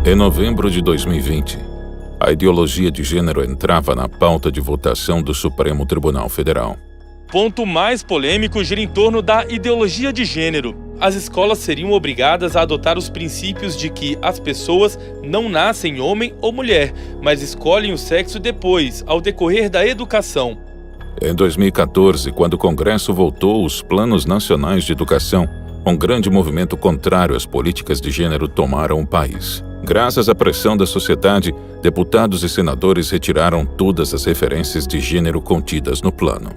Em novembro de 2020, a ideologia de gênero entrava na pauta de votação do Supremo Tribunal Federal. O ponto mais polêmico gira em torno da ideologia de gênero. As escolas seriam obrigadas a adotar os princípios de que as pessoas não nascem homem ou mulher, mas escolhem o sexo depois, ao decorrer da educação. Em 2014, quando o Congresso votou os Planos Nacionais de Educação, um grande movimento contrário às políticas de gênero tomaram o país. Graças à pressão da sociedade, deputados e senadores retiraram todas as referências de gênero contidas no plano.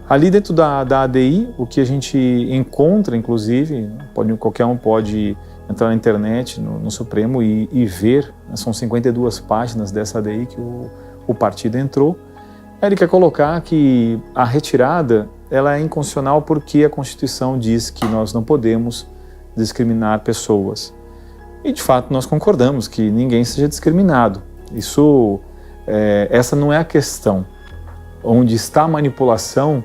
Ali dentro da ADI, o que a gente encontra, inclusive, qualquer um pode entrar na internet, no Supremo e ver, são 52 páginas dessa ADI que o partido entrou. Ele quer colocar que a retirada ela é inconstitucional porque a Constituição diz que nós não podemos discriminar pessoas. E, de fato, nós concordamos que ninguém seja discriminado. Essa não é a questão. Onde está a manipulação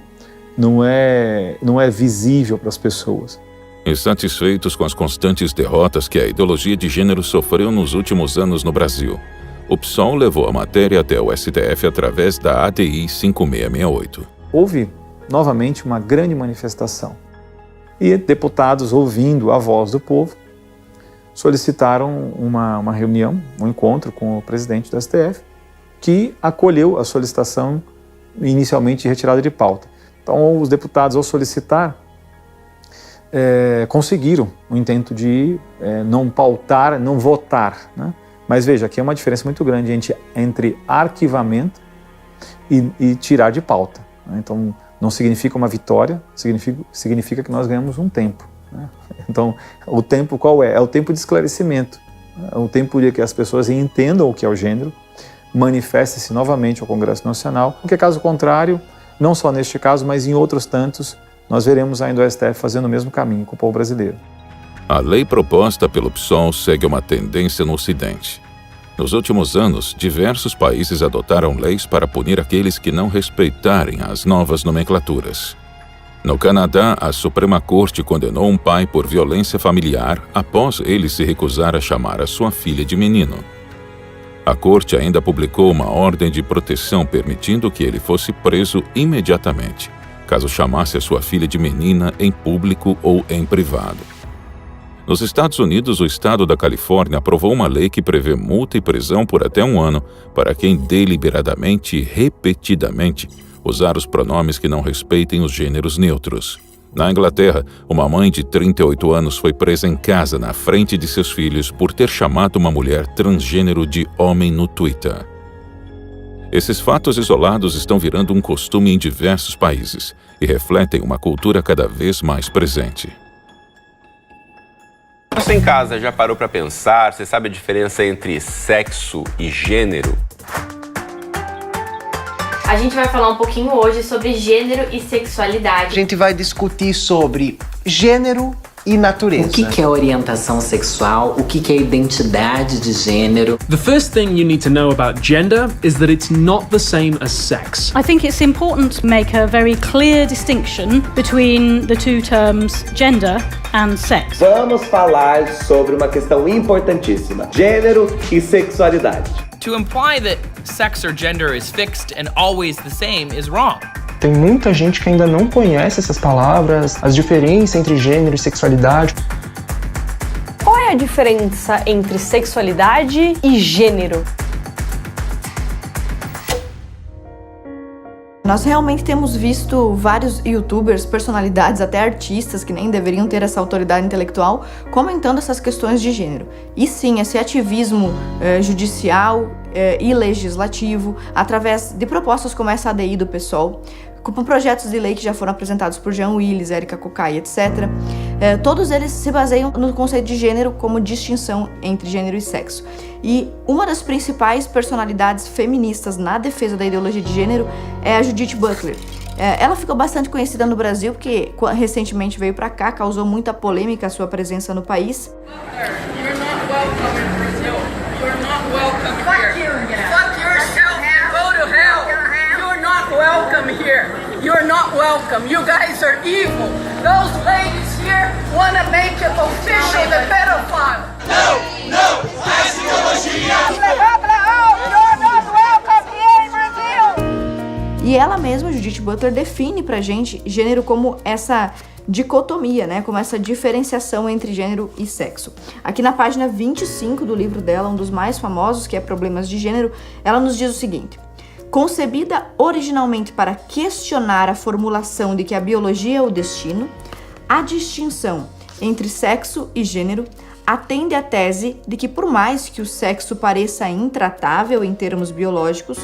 não é visível para as pessoas. Insatisfeitos com as constantes derrotas que a ideologia de gênero sofreu nos últimos anos no Brasil, o PSOL levou a matéria até o STF através da ADI 5668. Houve, novamente, uma grande manifestação. E deputados, ouvindo a voz do povo, solicitaram uma reunião, um encontro com o presidente do STF, que acolheu a solicitação inicialmente de retirada de pauta. Então, os deputados, ao solicitar, conseguiram o intento de não pautar, não votar, né? Mas veja, aqui é uma diferença muito grande entre arquivamento e tirar de pauta, né? Então, não significa uma vitória, significa que nós ganhamos um tempo, né? Então, o tempo qual é? É o tempo de esclarecimento, é o tempo de que as pessoas entendam o que é o gênero, manifestem-se novamente ao Congresso Nacional, porque caso contrário, não só neste caso, mas em outros tantos, nós veremos ainda o STF fazendo o mesmo caminho com o povo brasileiro. A lei proposta pelo PSOL segue uma tendência no Ocidente. Nos últimos anos, diversos países adotaram leis para punir aqueles que não respeitarem as novas nomenclaturas. No Canadá, a Suprema Corte condenou um pai por violência familiar após ele se recusar a chamar a sua filha de menino. A Corte ainda publicou uma ordem de proteção permitindo que ele fosse preso imediatamente, caso chamasse a sua filha de menina em público ou em privado. Nos Estados Unidos, o estado da Califórnia aprovou uma lei que prevê multa e prisão por até 1 ano para quem deliberadamente e repetidamente usar os pronomes que não respeitem os gêneros neutros. Na Inglaterra, uma mãe de 38 anos foi presa em casa na frente de seus filhos por ter chamado uma mulher transgênero de homem no Twitter. Esses fatos isolados estão virando um costume em diversos países e refletem uma cultura cada vez mais presente. Você em casa já parou para pensar? Você sabe a diferença entre sexo e gênero? A gente vai falar um pouquinho hoje sobre gênero e sexualidade. A gente vai discutir sobre gênero e natureza. O que é orientação sexual? O que é identidade de gênero? The first thing you need to know about gender is that it's not the same as sex. I think it's important to make a very clear distinction between the two terms gender and sex. Vamos falar sobre uma questão importantíssima: gênero e sexualidade. To imply that sex or gender is fixed and always the same is wrong. Tem muita gente que ainda não conhece essas palavras, as diferenças entre gênero e sexualidade. Qual é a diferença entre sexualidade e gênero? Nós realmente temos visto vários youtubers, personalidades, até artistas que nem deveriam ter essa autoridade intelectual, comentando essas questões de gênero. E sim, esse ativismo judicial e legislativo, através de propostas como essa ADI do PSOL, com projetos de lei que já foram apresentados por Jean Willis, Érica Cocai, etc. Todos eles se baseiam no conceito de gênero como distinção entre gênero e sexo. E uma das principais personalidades feministas na defesa da ideologia de gênero é a Judith Butler. Ela ficou bastante conhecida no Brasil porque recentemente veio para cá, causou muita polêmica a sua presença no país. You're not welcome in Brazil. You're not welcome here. Fuck yourself and go to hell. You're not welcome here. You're not welcome. You guys are evil. Those ladies here want to make it official the pedophile. No, no, E ela mesma, Judith Butler, define pra gente gênero como essa dicotomia, né? Como essa diferenciação entre gênero e sexo. Aqui na página 25 do livro dela, um dos mais famosos, que é Problemas de Gênero, ela nos diz o seguinte: concebida originalmente para questionar a formulação de que a biologia é o destino, a distinção entre sexo e gênero atende à tese de que, por mais que o sexo pareça intratável em termos biológicos,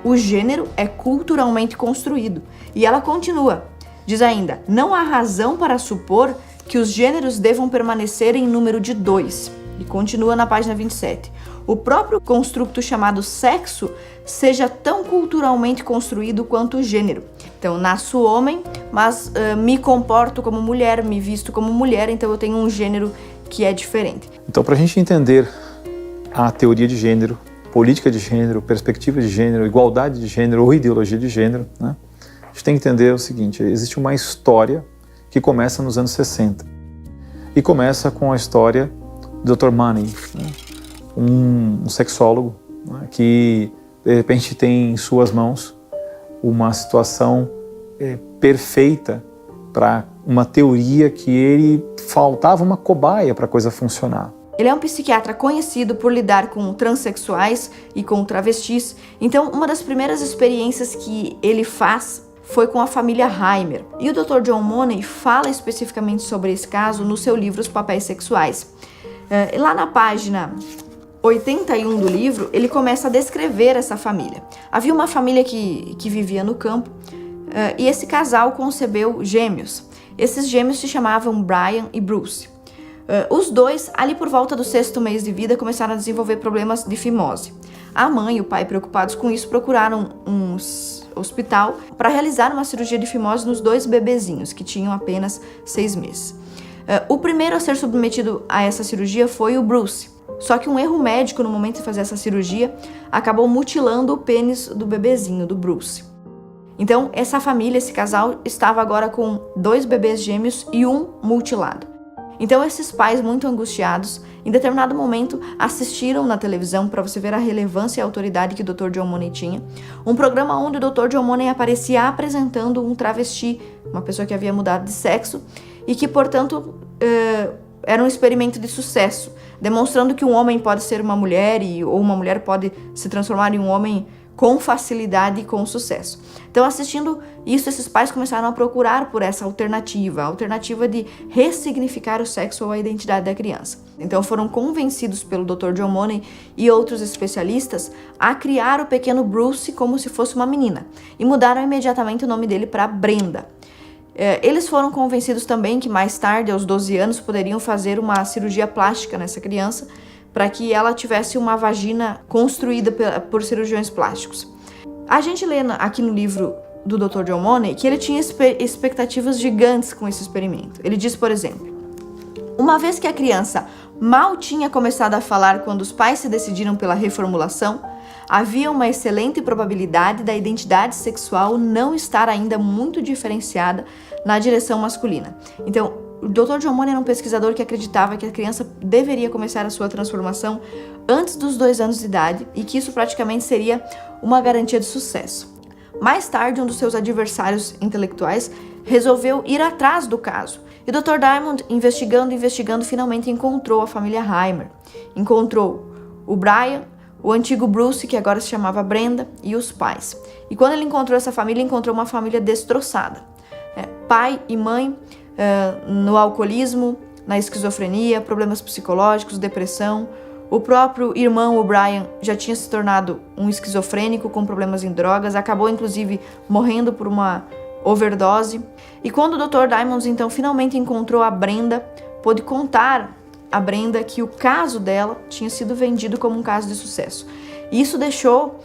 o gênero é culturalmente construído. E ela continua, diz ainda, não há razão para supor que os gêneros devam permanecer em número de 2. E continua na página 27. O próprio construto chamado sexo seja tão culturalmente construído quanto o gênero. Então, nasço homem, mas me comporto como mulher, me visto como mulher, então eu tenho um gênero que é diferente. Então, para a gente entender a teoria de gênero, política de gênero, perspectiva de gênero, igualdade de gênero ou ideologia de gênero, né? A gente tem que entender o seguinte: existe uma história que começa nos anos 60 e começa com a história do Dr. Money, né? um sexólogo, né? Que de repente tem em suas mãos uma situação perfeita para uma teoria que ele faltava uma cobaia para a coisa funcionar. Ele é um psiquiatra conhecido por lidar com transexuais e com travestis, então uma das primeiras experiências que ele faz foi com a família Heimer. E o Dr. John Money fala especificamente sobre esse caso no seu livro Os Papéis Sexuais. Lá na página 81 do livro, ele começa a descrever essa família. Havia uma família que vivia no campo e esse casal concebeu gêmeos. Esses gêmeos se chamavam Brian e Bruce. Os dois, ali por volta do 6º mês de vida, começaram a desenvolver problemas de fimose. A mãe e o pai, preocupados com isso, procuraram um hospital para realizar uma cirurgia de fimose nos 2 bebezinhos, que tinham apenas 6 meses. O primeiro a ser submetido a essa cirurgia foi o Bruce. Só que um erro médico no momento de fazer essa cirurgia acabou mutilando o pênis do bebezinho, do Bruce. Então, essa família, esse casal, estava agora com 2 bebês gêmeos e um mutilado. Então, esses pais, muito angustiados, em determinado momento assistiram na televisão, para você ver a relevância e a autoridade que o Dr. John Money tinha, um programa onde o Dr. John Money aparecia apresentando um travesti, uma pessoa que havia mudado de sexo e que, portanto, era um experimento de sucesso, demonstrando que um homem pode ser uma mulher ou uma mulher pode se transformar em um homem com facilidade e com sucesso. Então, assistindo isso, esses pais começaram a procurar por essa alternativa, a alternativa de ressignificar o sexo ou a identidade da criança. Então, foram convencidos pelo Dr. John Money e outros especialistas a criar o pequeno Bruce como se fosse uma menina e mudaram imediatamente o nome dele para Brenda. Eles foram convencidos também que mais tarde, aos 12 anos, poderiam fazer uma cirurgia plástica nessa criança para que ela tivesse uma vagina construída por cirurgiões plásticos. A gente lê aqui no livro do Dr. John Money que ele tinha expectativas gigantes com esse experimento. Ele diz, por exemplo, uma vez que a criança mal tinha começado a falar quando os pais se decidiram pela reformulação, havia uma excelente probabilidade da identidade sexual não estar ainda muito diferenciada na direção masculina. Então, o Dr. John Money era um pesquisador que acreditava que a criança deveria começar a sua transformação antes dos 2 anos de idade e que isso praticamente seria uma garantia de sucesso. Mais tarde, um dos seus adversários intelectuais resolveu ir atrás do caso. E o Dr. Diamond, investigando, finalmente encontrou a família Heimer. Encontrou o Brian, o antigo Bruce, que agora se chamava Brenda, e os pais. E quando ele encontrou essa família, encontrou uma família destroçada. Pai e mãe no alcoolismo, na esquizofrenia, problemas psicológicos, depressão. O próprio irmão, o Brian, já tinha se tornado um esquizofrênico com problemas em drogas, acabou inclusive morrendo por uma overdose. E quando o Dr. Diamond então finalmente encontrou a Brenda, pôde contar a Brenda que o caso dela tinha sido vendido como um caso de sucesso. E isso deixou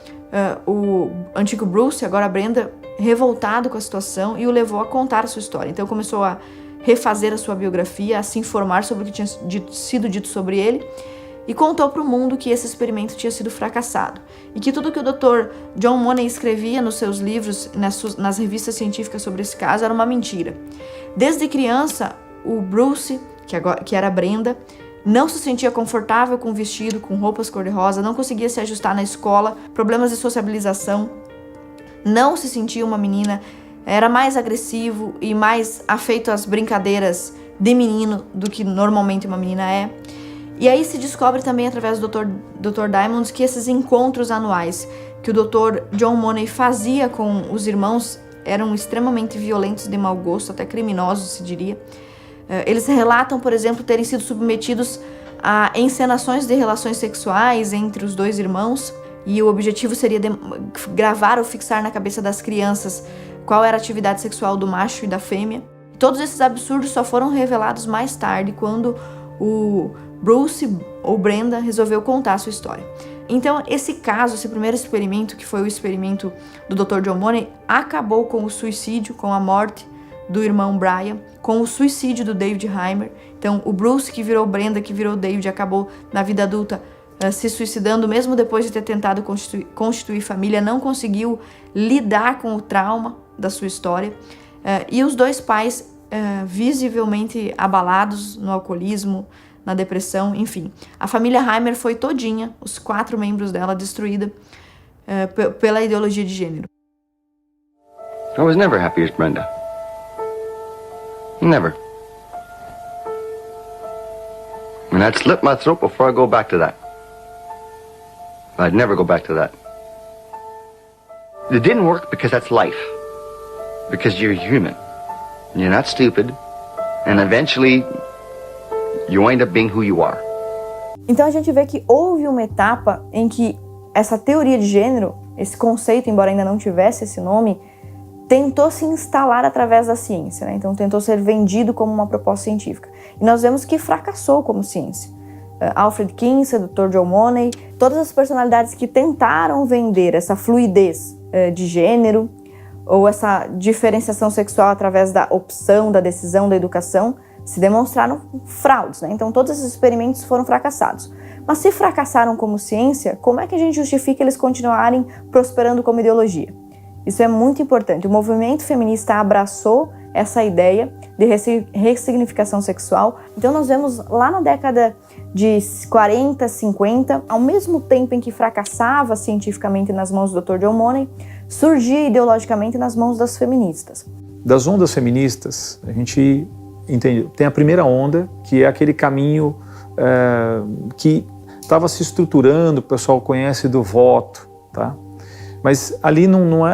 o antigo Bruce, agora a Brenda, revoltado com a situação e o levou a contar a sua história. Então começou a refazer a sua biografia, a se informar sobre o que tinha sido dito sobre ele e contou para o mundo que esse experimento tinha sido fracassado e que tudo que o Dr. John Money escrevia nos seus livros, nas revistas científicas sobre esse caso, era uma mentira. Desde criança, o Bruce, que era a Brenda, não se sentia confortável com vestido, com roupas cor-de-rosa, não conseguia se ajustar na escola, problemas de sociabilização, não se sentia uma menina, era mais agressivo e mais afeito às brincadeiras de menino do que normalmente uma menina é. E aí se descobre também através do Dr. Diamond que esses encontros anuais que o Dr. John Money fazia com os irmãos eram extremamente violentos, de mau gosto, até criminosos, se diria. Eles relatam, por exemplo, terem sido submetidos a encenações de relações sexuais entre os dois irmãos, e o objetivo seria gravar ou fixar na cabeça das crianças qual era a atividade sexual do macho e da fêmea. Todos esses absurdos só foram revelados mais tarde, quando o Bruce ou Brenda resolveu contar a sua história. Então, esse caso, esse primeiro experimento, que foi o experimento do Dr. John Money, acabou com o suicídio, com a morte do irmão Brian, com o suicídio do David Heimer. Então, o Bruce, que virou Brenda, que virou David, acabou na vida adulta se suicidando, mesmo depois de ter tentado constituir família, não conseguiu lidar com o trauma da sua história. E os dois pais visivelmente abalados no alcoolismo, na depressão, enfim. A família Heimer foi todinha, os 4 membros dela, destruída pela ideologia de gênero. I was never happy as Brenda. Never. And I'd slit my throat before I go back to that. I'd never go back to that. It didn't work because that's life. Because you're human. You're not stupid. And eventually you end up being who you are. Então a gente vê que houve uma etapa em que essa teoria de gênero, esse conceito, embora ainda não tivesse esse nome, tentou se instalar através da ciência, né? Então tentou ser vendido como uma proposta científica. E nós vemos que fracassou como ciência. Alfred Kinsey, Dr. John Money, todas as personalidades que tentaram vender essa fluidez de gênero ou essa diferenciação sexual através da opção, da decisão, da educação, se demonstraram fraudes, né? Então todos esses experimentos foram fracassados. Mas se fracassaram como ciência, como é que a gente justifica eles continuarem prosperando como ideologia? Isso é muito importante. O movimento feminista abraçou essa ideia de ressignificação sexual. Então nós vemos lá na década de 40, 50, ao mesmo tempo em que fracassava cientificamente nas mãos do Dr. John Money, surgia ideologicamente nas mãos das feministas. Das ondas feministas, a gente entende, tem a primeira onda, que é aquele caminho que estava se estruturando, o pessoal conhece do voto, tá? Mas ali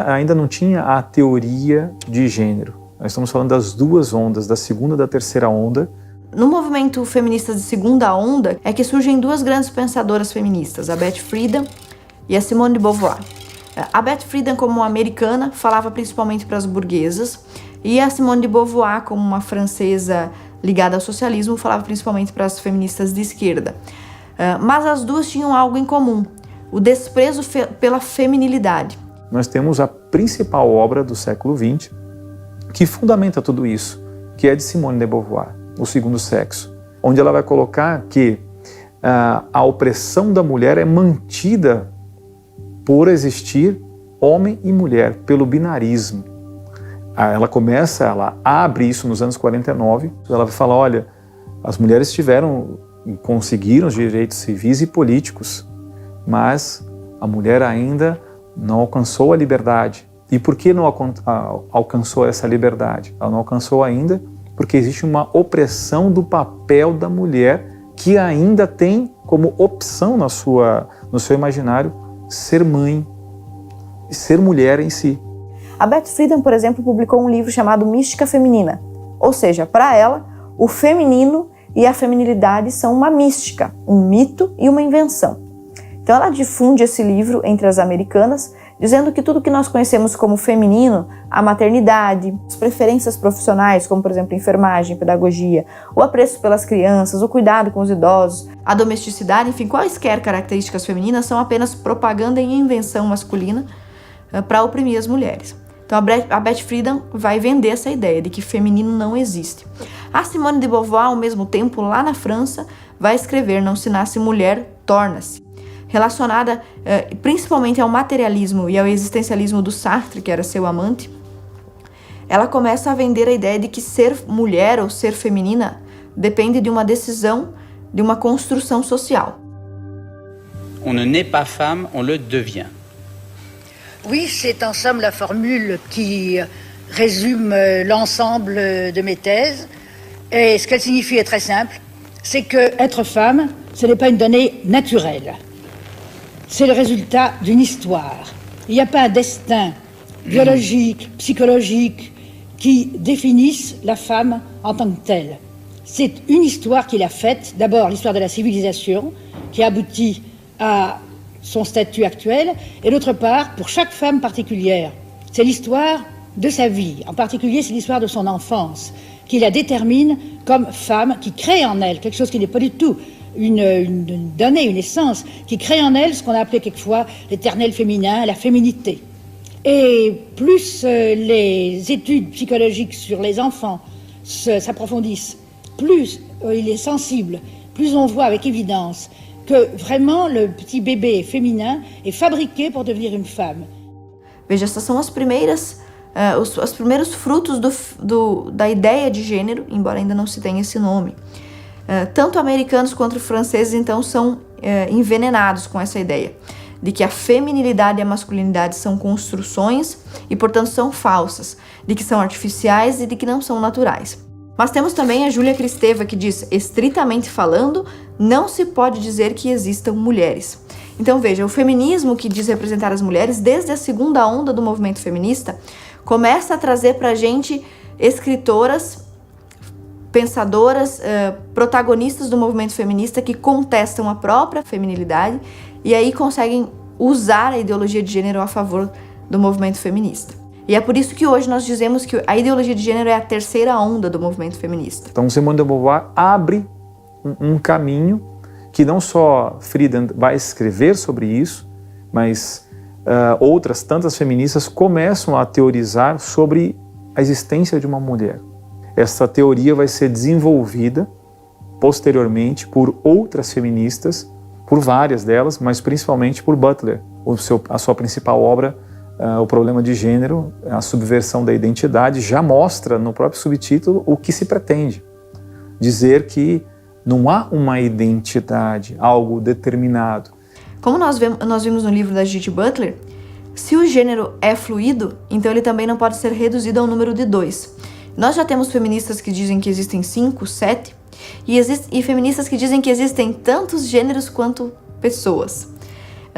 ainda não tinha a teoria de gênero. Nós estamos falando das duas ondas, da segunda e da terceira onda. No movimento feminista de segunda onda é que surgem duas grandes pensadoras feministas, a Beth Friedan e a Simone de Beauvoir. A Beth Friedan, como americana, falava principalmente para as burguesas, e a Simone de Beauvoir, como uma francesa ligada ao socialismo, falava principalmente para as feministas de esquerda. Mas as duas tinham algo em comum: o desprezo pela feminilidade. Nós temos a principal obra do século XX que fundamenta tudo isso, que é de Simone de Beauvoir, O Segundo Sexo, onde ela vai colocar que a opressão da mulher é mantida por existir homem e mulher, pelo binarismo. Ela abre isso nos anos 49, ela vai falar, olha, as mulheres conseguiram os direitos civis e políticos, mas a mulher ainda não alcançou a liberdade. E por que não alcançou essa liberdade? Ela não alcançou ainda porque existe uma opressão do papel da mulher, que ainda tem como opção no seu imaginário ser mãe, ser mulher em si. A Beth Friedan, por exemplo, publicou um livro chamado Mística Feminina. Ou seja, para ela, o feminino e a feminilidade são uma mística, um mito e uma invenção. Então ela difunde esse livro entre as americanas, dizendo que tudo que nós conhecemos como feminino, a maternidade, as preferências profissionais, como por exemplo enfermagem, pedagogia, o apreço pelas crianças, o cuidado com os idosos, a domesticidade, enfim, quaisquer características femininas são apenas propaganda e invenção masculina para oprimir as mulheres. Então a Beth Friedan vai vender essa ideia de que feminino não existe. A Simone de Beauvoir, ao mesmo tempo, lá na França, vai escrever Não se nasce mulher, torna-se, relacionada principalmente ao materialismo e ao existencialismo do Sartre, que era seu amante. Ela começa a vender a ideia de que ser mulher ou ser feminina depende de uma decisão de uma construção social. On ne naît pas femme, on le devient. Oui, c'est en somme la formule qui résume l'ensemble de mes thèses. Et ce qu'elle signifie est très simple, c'est que être femme, ce n'est pas une donnée naturelle. C'est le résultat d'une histoire. Il n'y a pas un destin biologique, psychologique, qui définisse la femme en tant que telle. C'est une histoire qu'il a faite, d'abord l'histoire de la civilisation, qui aboutit à son statut actuel, et d'autre part, pour chaque femme particulière, c'est l'histoire de sa vie. En particulier, c'est l'histoire de son enfance, qui la détermine comme femme, qui crée en elle quelque chose qui n'est pas du tout une donnée, une essence, qui crée en elle ce qu'on a appelé quelquefois l'éternel féminin, la féminité. Et plus les études psychologiques sur les enfants s'approfondissent, plus il est sensible, plus on voit avec évidence que vraiment le petit bébé féminin est fabriqué pour devenir une femme. Veja, essas são os primeiros frutos da ideia de gênero, embora ainda não se tenha esse nome. Tanto americanos quanto franceses, então, são envenenados com essa ideia de que a feminilidade e a masculinidade são construções e, portanto, são falsas, de que são artificiais e de que não são naturais. Mas temos também a Júlia Kristeva, que diz, estritamente falando, não se pode dizer que existam mulheres. Então veja, o feminismo que diz representar as mulheres, desde a segunda onda do movimento feminista, começa a trazer pra gente escritoras, pensadoras, protagonistas do movimento feminista que contestam a própria feminilidade e aí conseguem usar a ideologia de gênero a favor do movimento feminista. E é por isso que hoje nós dizemos que a ideologia de gênero é a terceira onda do movimento feminista. Então Simone de Beauvoir abre um caminho que não só Friedan vai escrever sobre isso, mas outras tantas feministas começam a teorizar sobre a existência de uma mulher. Essa teoria vai ser desenvolvida posteriormente por outras feministas, por várias delas, mas principalmente por Butler. A sua principal obra, O Problema de Gênero, a subversão da identidade, já mostra no próprio subtítulo o que se pretende. Dizer que não há uma identidade, algo determinado. Como nós vimos no livro da Judith Butler, se o gênero é fluido, então ele também não pode ser reduzido ao número de 2. Nós já temos feministas que dizem que existem 5, 7, e feministas que dizem que existem tantos gêneros quanto pessoas.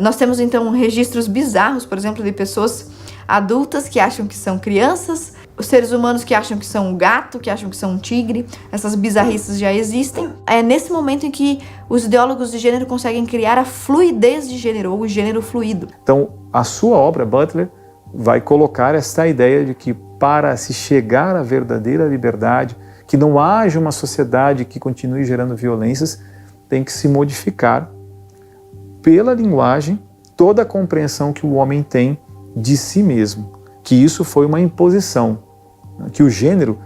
Nós temos então registros bizarros, por exemplo, de pessoas adultas que acham que são crianças, os seres humanos que acham que são um gato, que acham que são um tigre. Essas bizarrices já existem. É nesse momento em que os ideólogos de gênero conseguem criar a fluidez de gênero, ou o gênero fluido. Então, a sua obra, Butler, vai colocar essa ideia de que para se chegar à verdadeira liberdade, que não haja uma sociedade que continue gerando violências, tem que se modificar pela linguagem toda a compreensão que o homem tem de si mesmo, que isso foi uma imposição, que o gênero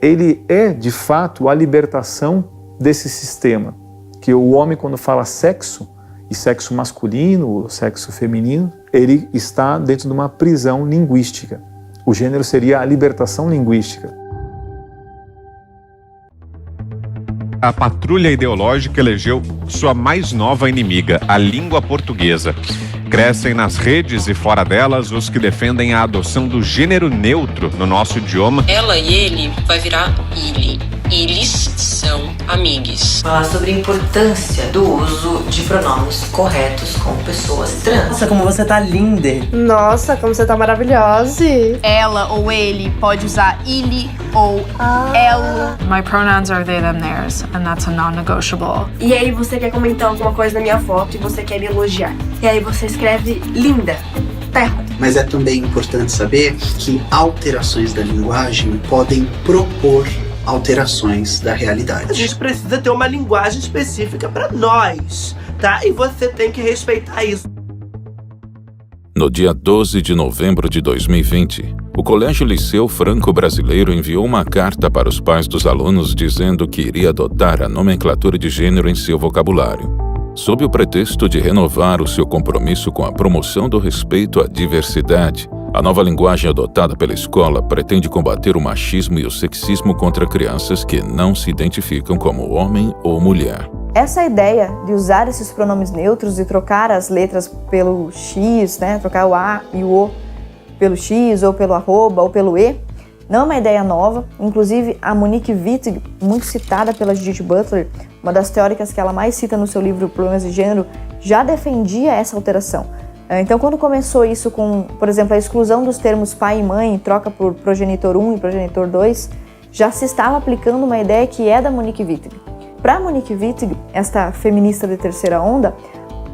ele é de fato a libertação desse sistema, que o homem, quando fala sexo, e sexo masculino ou sexo feminino, ele está dentro de uma prisão linguística. O gênero seria a libertação linguística. A patrulha ideológica elegeu sua mais nova inimiga, a língua portuguesa. Crescem nas redes e fora delas os que defendem a adoção do gênero neutro no nosso idioma. Ela e ele vai virar ele. Eles são amigos. Falar sobre a importância do uso de pronomes corretos com pessoas trans. Nossa, como você tá linda. Nossa, como você tá maravilhosa. Ela ou ele pode usar ele ou ela. My pronouns are they, them, theirs, and that's a non-negotiable. E aí você quer comentar alguma coisa na minha foto e você quer me elogiar. E aí você escreve linda. Tá errado. Mas é também importante saber que alterações da linguagem podem propor alterações da realidade. A gente precisa ter uma linguagem específica para nós, tá? E você tem que respeitar isso. No dia 12 de novembro de 2020, o Colégio Liceu Franco-Brasileiro enviou uma carta para os pais dos alunos dizendo que iria adotar a nomenclatura de gênero em seu vocabulário, sob o pretexto de renovar o seu compromisso com a promoção do respeito à diversidade. A nova linguagem adotada pela escola pretende combater o machismo e o sexismo contra crianças que não se identificam como homem ou mulher. Essa ideia de usar esses pronomes neutros e trocar as letras pelo X, né, trocar o A e o O pelo X, ou pelo arroba, ou pelo E, não é uma ideia nova. Inclusive, a Monique Wittig, muito citada pela Judith Butler, uma das teóricas que ela mais cita no seu livro Problemas de Gênero, já defendia essa alteração. Então, quando começou isso com, por exemplo, a exclusão dos termos pai e mãe, troca por progenitor 1 e progenitor 2, já se estava aplicando uma ideia que é da Monique Wittig. Para Monique Wittig, esta feminista de terceira onda,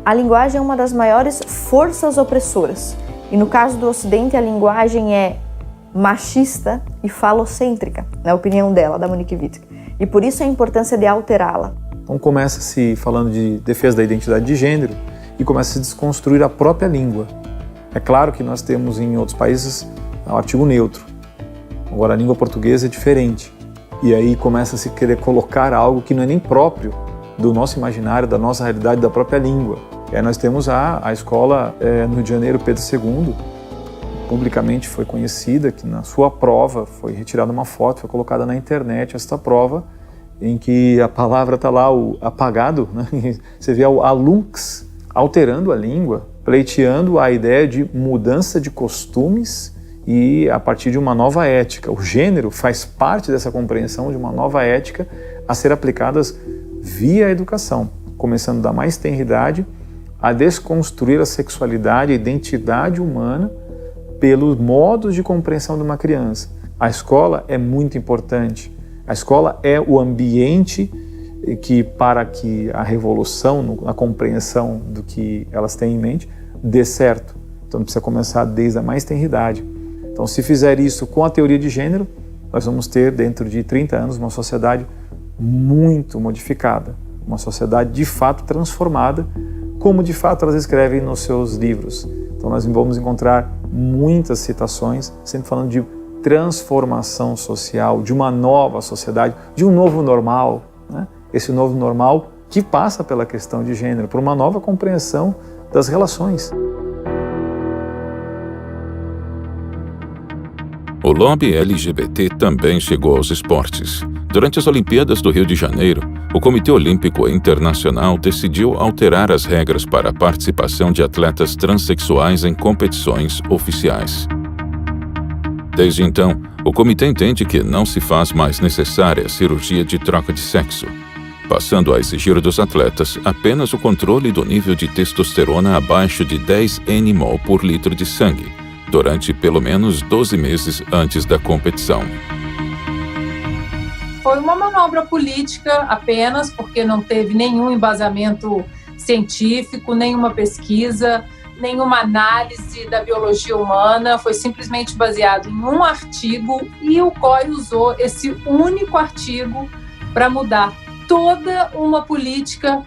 a linguagem é uma das maiores forças opressoras. E no caso do Ocidente, a linguagem é machista e falocêntrica, na opinião dela, da Monique Wittig. E por isso a importância de alterá-la. Então começa-se falando de defesa da identidade de gênero e começa a se desconstruir a própria língua. É claro que nós temos em outros países o artigo neutro. Agora a língua portuguesa é diferente. E aí começa a se querer colocar algo que não é nem próprio do nosso imaginário, da nossa realidade, da própria língua. E aí nós temos a escola no Rio de Janeiro, Pedro II, publicamente foi conhecida, que na sua prova foi retirada uma foto, foi colocada na internet esta prova, em que a palavra está lá, o apagado, né? Você vê a lux alterando a língua, pleiteando a ideia de mudança de costumes e a partir de uma nova ética. O gênero faz parte dessa compreensão de uma nova ética a ser aplicadas via educação, começando da mais tenra idade a desconstruir a sexualidade, a identidade humana pelos modos de compreensão de uma criança. A escola é muito importante. A escola é o ambiente que, para que a revolução, a compreensão do que elas têm em mente, dê certo. Então precisa começar desde a mais tenra idade. Então, se fizer isso com a teoria de gênero, nós vamos ter, dentro de 30 anos, uma sociedade muito modificada, uma sociedade de fato transformada, como de fato elas escrevem nos seus livros. Então, nós vamos encontrar muitas citações, sempre falando de transformação social, de uma nova sociedade, de um novo normal, né? Esse novo normal que passa pela questão de gênero, por uma nova compreensão das relações. O lobby LGBT também chegou aos esportes. Durante as Olimpíadas do Rio de Janeiro, o Comitê Olímpico Internacional decidiu alterar as regras para a participação de atletas transexuais em competições oficiais. Desde então, o comitê entende que não se faz mais necessária a cirurgia de troca de sexo, passando a exigir dos atletas apenas o controle do nível de testosterona abaixo de 10 nmol por litro de sangue, durante pelo menos 12 meses antes da competição. Foi uma manobra política apenas, porque não teve nenhum embasamento científico, nenhuma pesquisa, nenhuma análise da biologia humana, foi simplesmente baseado em um artigo e o COI usou esse único artigo para mudar toda uma política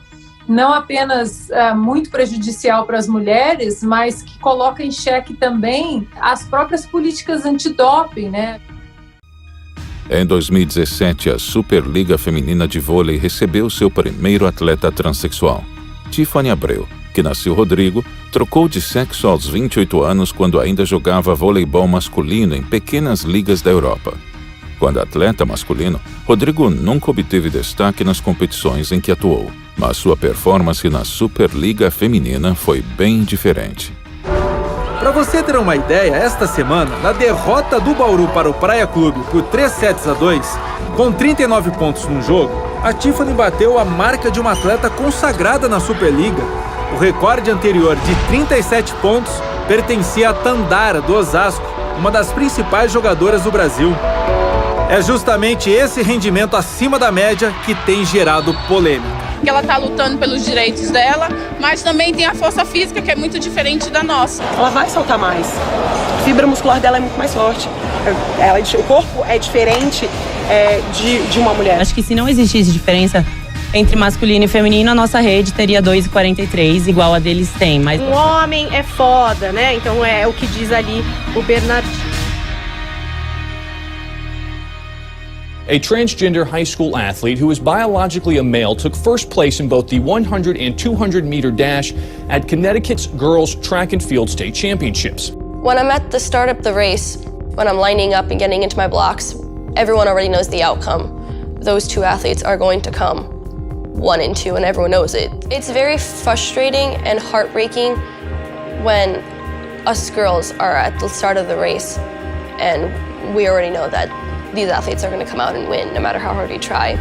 não apenas muito prejudicial para as mulheres, mas que coloca em xeque também as próprias políticas antidoping, né? Em 2017, a Superliga Feminina de Vôlei recebeu seu primeiro atleta transexual. Tiffany Abreu, que nasceu Rodrigo, trocou de sexo aos 28 anos quando ainda jogava voleibol masculino em pequenas ligas da Europa. Quando atleta masculino, Rodrigo nunca obteve destaque nas competições em que atuou, mas sua performance na Superliga Feminina foi bem diferente. Para você ter uma ideia, esta semana, na derrota do Bauru para o Praia Clube por 3-2, com 39 pontos no jogo, a Tiffany bateu a marca de uma atleta consagrada na Superliga. O recorde anterior de 37 pontos pertencia a Tandara, do Osasco, uma das principais jogadoras do Brasil. É justamente esse rendimento acima da média que tem gerado polêmica. Ela está lutando pelos direitos dela, mas também tem a força física que é muito diferente da nossa. Ela vai saltar mais. A fibra muscular dela é muito mais forte. O corpo é diferente de uma mulher. Acho que se não existisse diferença entre masculino e feminino, a nossa rede teria 2,43, igual a deles tem. Mas um homem é foda, né? Então é o que diz ali o Bernardinho. A transgender high school athlete who is biologically a male took first place in both the 100 and 200 meter dash at Connecticut's Girls Track and Field State Championships. When I'm at the start of the race, when I'm lining up and getting into my blocks, everyone already knows the outcome. Those two athletes are going to come. 1 and 2 and everyone knows it. It's very frustrating and heartbreaking when us girls are at the start of the race and we already know that these athletes are going to come out and win no matter how hard we try.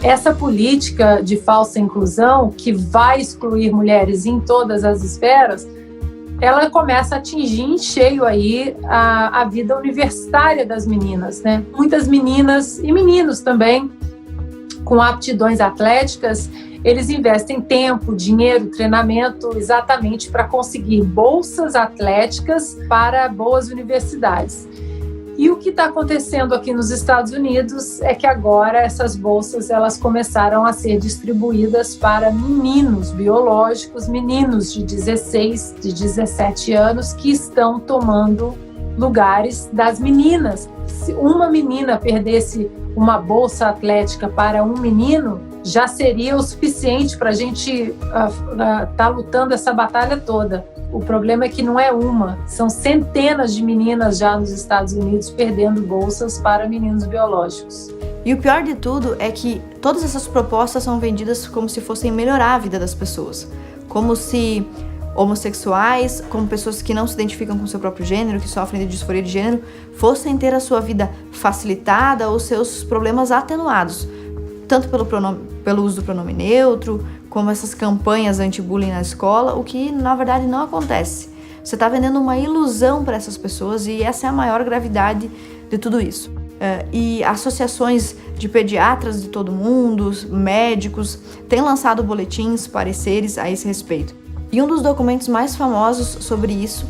Essa política de falsa inclusão, que vai excluir mulheres em todas as esferas, ela começa a atingir em cheio aí a vida universitária das meninas, né? Muitas meninas e meninos também, com aptidões atléticas, eles investem tempo, dinheiro, treinamento exatamente para conseguir bolsas atléticas para boas universidades. E o que está acontecendo aqui nos Estados Unidos é que agora essas bolsas elas começaram a ser distribuídas para meninos biológicos, meninos de 16, de 17 anos que estão tomando lugares das meninas. Se uma menina perdesse uma bolsa atlética para um menino, já seria o suficiente para a gente tá lutando essa batalha toda. O problema é que não é uma, são centenas de meninas já nos Estados Unidos perdendo bolsas para meninos biológicos. E o pior de tudo é que todas essas propostas são vendidas como se fossem melhorar a vida das pessoas. Como se homossexuais, como pessoas que não se identificam com seu próprio gênero, que sofrem de disforia de gênero, fossem ter a sua vida facilitada ou seus problemas atenuados. Tanto pelo uso do pronome neutro, como essas campanhas anti-bullying na escola, o que na verdade não acontece. Você está vendendo uma ilusão para essas pessoas e essa é a maior gravidade de tudo isso. E associações de pediatras de todo mundo, médicos, têm lançado boletins, pareceres a esse respeito. E um dos documentos mais famosos sobre isso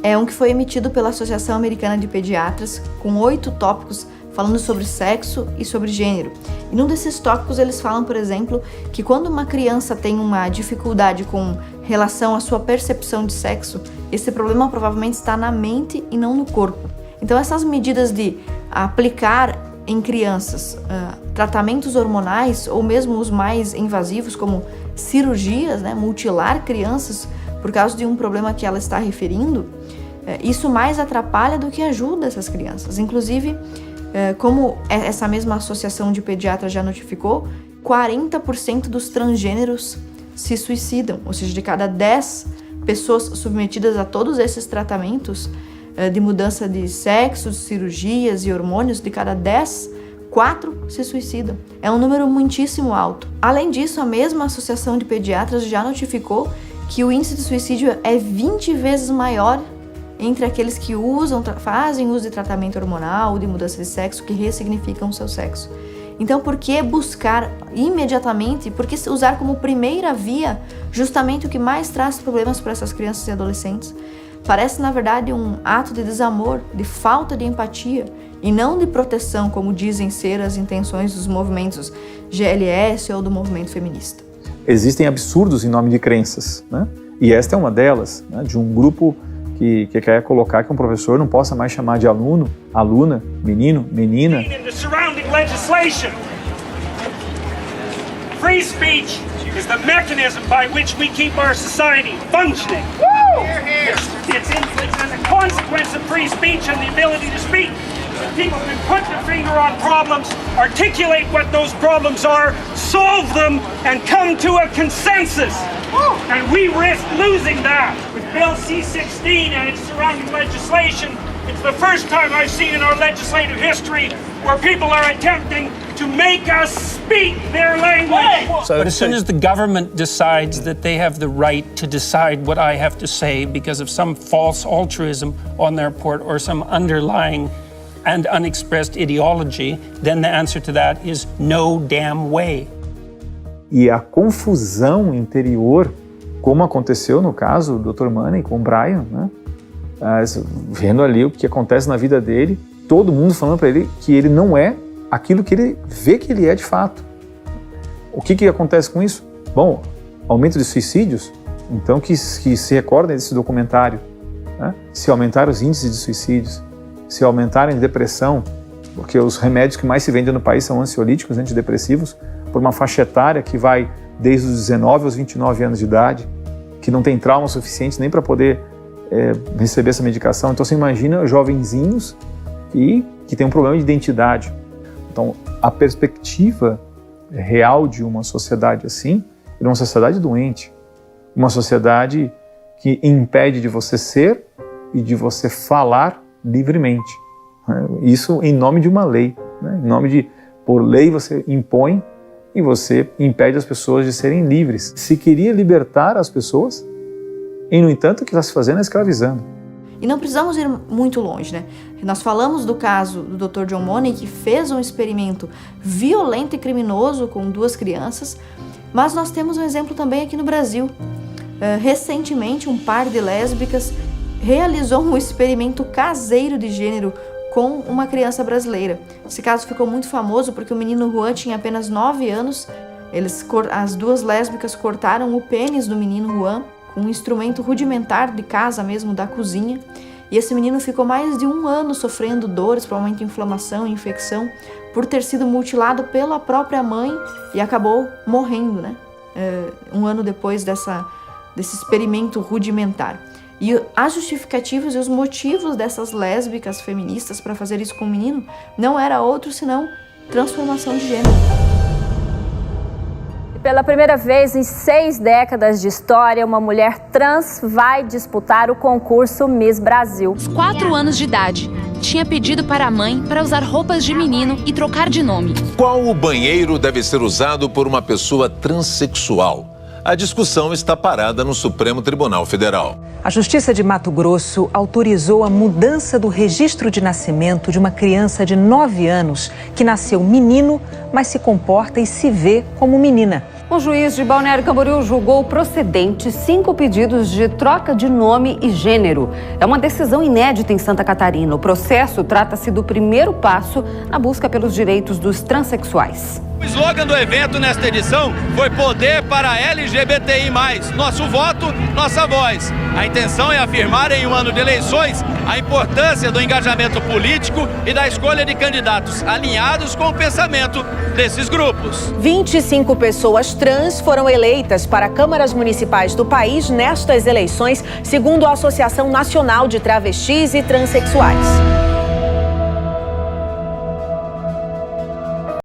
é um que foi emitido pela Associação Americana de Pediatras, com 8 tópicos falando sobre sexo e sobre gênero. E num desses tópicos eles falam, por exemplo, que quando uma criança tem uma dificuldade com relação à sua percepção de sexo, esse problema provavelmente está na mente e não no corpo. Então essas medidas de aplicar em crianças tratamentos hormonais ou mesmo os mais invasivos como cirurgias, né, mutilar crianças por causa de um problema que ela está referindo, isso mais atrapalha do que ajuda essas crianças. Inclusive, como essa mesma associação de pediatras já notificou, 40% dos transgêneros se suicidam, ou seja, de cada 10 pessoas submetidas a todos esses tratamentos de mudança de sexo, cirurgias e hormônios, de cada 10, 4 se suicidam. É um número muitíssimo alto. Além disso, a mesma associação de pediatras já notificou que o índice de suicídio é 20 vezes maior entre aqueles que fazem uso de tratamento hormonal, de mudança de sexo, que ressignificam o seu sexo. Então, por que buscar imediatamente, por que usar como primeira via justamente o que mais traz problemas para essas crianças e adolescentes? Parece, na verdade, um ato de desamor, de falta de empatia e não de proteção, como dizem ser as intenções dos movimentos GLS ou do movimento feminista. Existem absurdos em nome de crenças, né? E esta é uma delas, né? De um grupo que quer colocar que um professor não possa mais chamar de aluno, aluna, menino, menina. Free speech is the mechanism by which we keep our society functioning. It's a consequence of free speech and the ability to speak. People can put their finger on problems, articulate what those problems are, solve them, and come to a consensus. And we risk losing that. With Bill C-16 and its surrounding legislation, it's the first time I've seen in our legislative history where people are attempting to make us speak their language. But as soon as the government decides that they have the right to decide what I have to say because of some false altruism on their part or some underlying and unexpressed ideology, then the answer to that is no damn way. E a confusão interior, como aconteceu no caso do Dr. Money com o Brian, né? Vendo ali o que acontece na vida dele, todo mundo falando para ele que ele não é aquilo que ele vê que ele é de fato. O que acontece com isso? Bom, aumento de suicídios, então que se recordem desse documentário, né? Se aumentar os índices de suicídios, se aumentarem a depressão, porque os remédios que mais se vendem no país são ansiolíticos, antidepressivos, por uma faixa etária que vai desde os 19 aos 29 anos de idade, que não tem trauma suficiente nem para poder receber essa medicação. Então você imagina jovenzinhos que têm um problema de identidade. Então a perspectiva real de uma sociedade assim é uma sociedade doente, uma sociedade que impede de você ser e de você falar livremente. Isso em nome de uma lei, né? Em nome de, por lei você impõe e você impede as pessoas de serem livres. Se queria libertar as pessoas, e no entanto o que está se fazendo é escravizando. E não precisamos ir muito longe, né? Nós falamos do caso do Dr. John Money, que fez um experimento violento e criminoso com 2 crianças, mas nós temos um exemplo também aqui no Brasil. Recentemente, um par de lésbicas realizou um experimento caseiro de gênero com uma criança brasileira. Esse caso ficou muito famoso porque o menino Juan tinha apenas 9 anos. As 2 lésbicas cortaram o pênis do menino Juan com um instrumento rudimentar de casa mesmo, da cozinha. E esse menino ficou mais de 1 ano sofrendo dores, provavelmente inflamação e infecção, por ter sido mutilado pela própria mãe e acabou morrendo, né? 1 ano depois desse experimento rudimentar. E as justificativas e os motivos dessas lésbicas feministas para fazer isso com o menino não era outro senão transformação de gênero. Pela primeira vez em 6 décadas de história, uma mulher trans vai disputar o concurso Miss Brasil. Aos 4 anos de idade, tinha pedido para a mãe para usar roupas de menino e trocar de nome. Qual o banheiro deve ser usado por uma pessoa transexual? A discussão está parada no Supremo Tribunal Federal. A Justiça de Mato Grosso autorizou a mudança do registro de nascimento de uma criança de 9 anos que nasceu menino, mas se comporta e se vê como menina. O juiz de Balneário Camboriú julgou procedentes 5 pedidos de troca de nome e gênero. É uma decisão inédita em Santa Catarina. O processo trata-se do primeiro passo na busca pelos direitos dos transexuais. O slogan do evento nesta edição foi Poder para LGBTI+. Nosso voto, nossa voz. A intenção é afirmar em um ano de eleições a importância do engajamento político e da escolha de candidatos alinhados com o pensamento desses grupos. 25 pessoas trans foram eleitas para câmaras municipais do país nestas eleições, segundo a Associação Nacional de Travestis e Transsexuais.